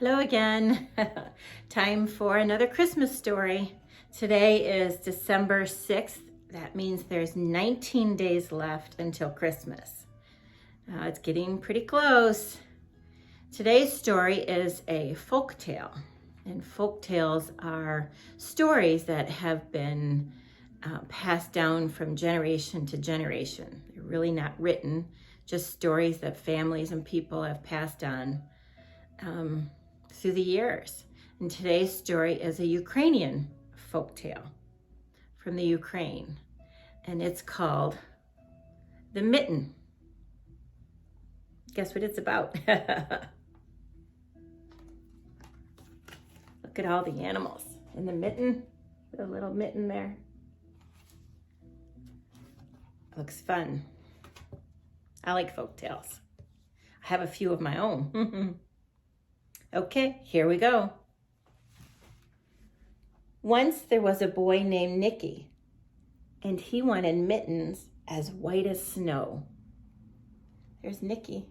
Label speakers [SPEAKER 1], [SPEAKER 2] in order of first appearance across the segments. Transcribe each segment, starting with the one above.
[SPEAKER 1] Hello again. Time for another Christmas story. Today is December 6th. That means there's 19 days left until Christmas. It's getting pretty close. Today's story is a folk tale. And folk tales are stories that have been passed down from generation to generation. They're really not written, just stories that families and people have passed on through the years. And today's story is a Ukrainian folk tale from the Ukraine, and it's called The Mitten. Guess what it's about? Look at all the animals in the mitten, the little mitten there. Looks fun. I like folk tales. I have a few of my own. Okay, here we go. Once there was a boy named Nicky, and he wanted mittens as white as snow. There's Nicky.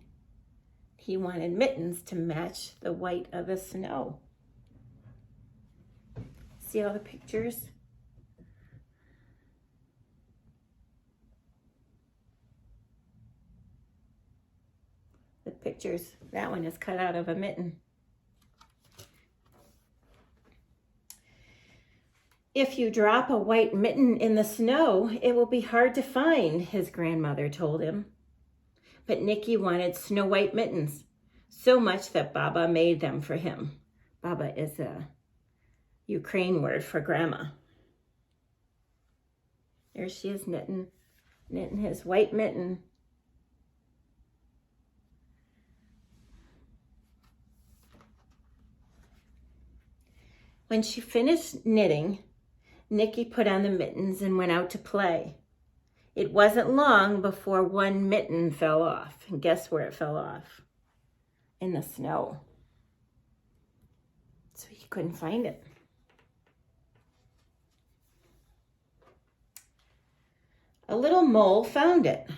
[SPEAKER 1] He wanted mittens to match the white of the snow. See all the pictures? The pictures, that one is cut out of a mitten. If you drop a white mitten in the snow, it will be hard to find, his grandmother told him. But Nicky wanted snow white mittens, so much that Baba made them for him. Baba is a Ukraine word for grandma. There she is knitting his white mitten. When she finished knitting, Nicky put on the mittens and went out to play. It wasn't long before one mitten fell off. And guess where it fell off? In the snow. So he couldn't find it. A little mole found it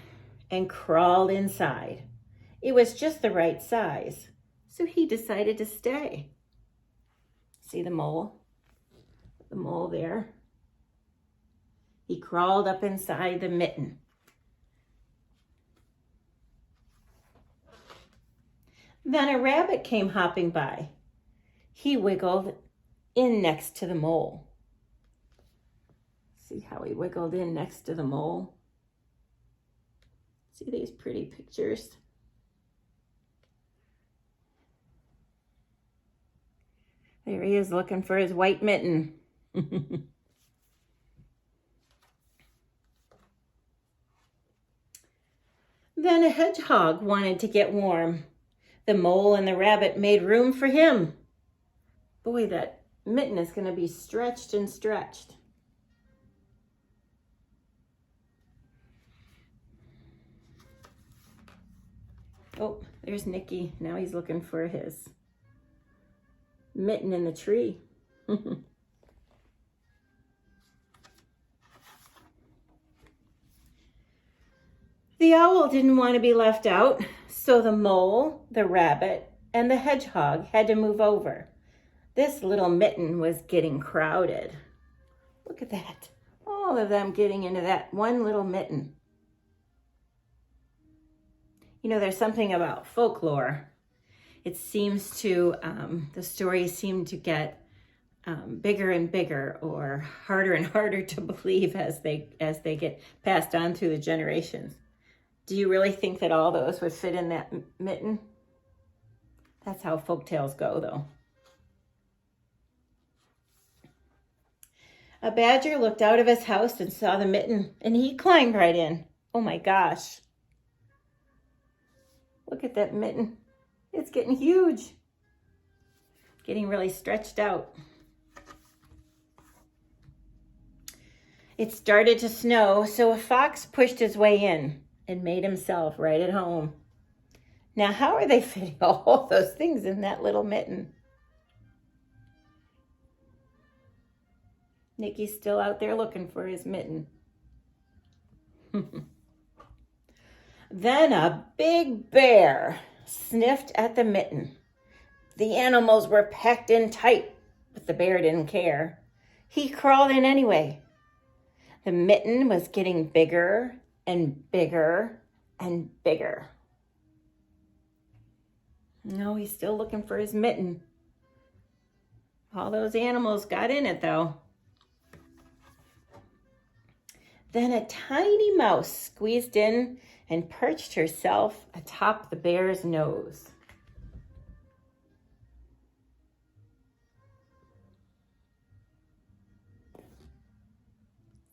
[SPEAKER 1] and crawled inside. It was just the right size, so he decided to stay. See the mole? The mole there. He crawled up inside the mitten. Then a rabbit came hopping by. He wiggled in next to the mole. See how he wiggled in next to the mole? See these pretty pictures? There he is looking for his white mitten. Then a hedgehog wanted to get warm. The mole and the rabbit made room for him. Boy, that mitten is going to be stretched and stretched. Oh, there's Nicky. Now he's looking for his mitten in the tree. The owl didn't want to be left out, so the mole, the rabbit, and the hedgehog had to move over. This little mitten was getting crowded. Look at that. All of them getting into that one little mitten. You know, there's something about folklore. It seems to, the stories seem to get bigger and bigger or harder and harder to believe as they get passed on through the generations. Do you really think that all those would fit in that mitten? That's how folk tales go, though. A badger looked out of his house and saw the mitten, and he climbed right in. Oh my gosh. Look at that mitten. It's getting huge. Getting really stretched out. It started to snow, so a fox pushed his way in and made himself right at home. Now, how are they fitting all those things in that little mitten? Nicky's still out there looking for his mitten. Then a big bear sniffed at the mitten. The animals were packed in tight, but the bear didn't care. He crawled in anyway. The mitten was getting bigger and bigger and bigger. No, he's still looking for his mitten. All those animals got in it, though. Then a tiny mouse squeezed in and perched herself atop the bear's nose.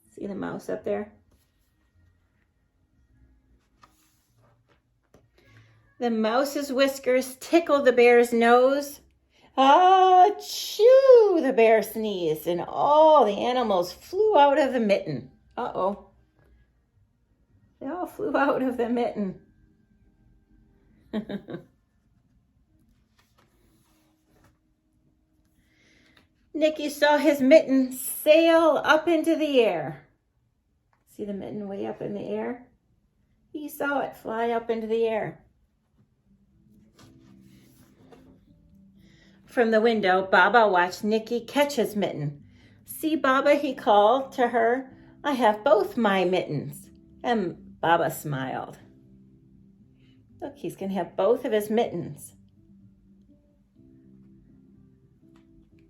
[SPEAKER 1] See the mouse up there? The mouse's whiskers tickled the bear's nose. Achoo! The bear sneezed, and all the animals flew out of the mitten. Uh-oh. They all flew out of the mitten. Nicky saw his mitten sail up into the air. See the mitten way up in the air? He saw it fly up into the air. From the window, Baba watched Nicky catch his mitten. "See, Baba," he called to her, "I have both my mittens." And Baba smiled. Look, he's going to have both of his mittens.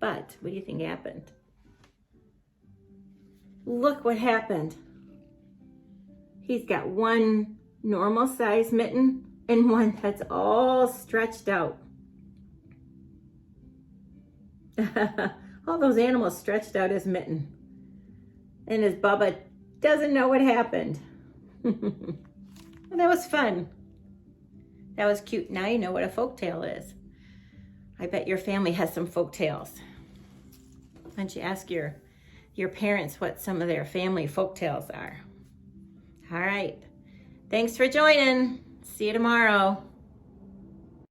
[SPEAKER 1] But what do you think happened? Look what happened. He's got one normal size mitten and one that's all stretched out. All those animals stretched out his mitten. And his Bubba doesn't know what happened. Well, that was fun. That was cute. Now you know what a folktale is. I bet your family has some folktales. Why don't you ask your parents what some of their family folktales are? All right. Thanks for joining. See you tomorrow.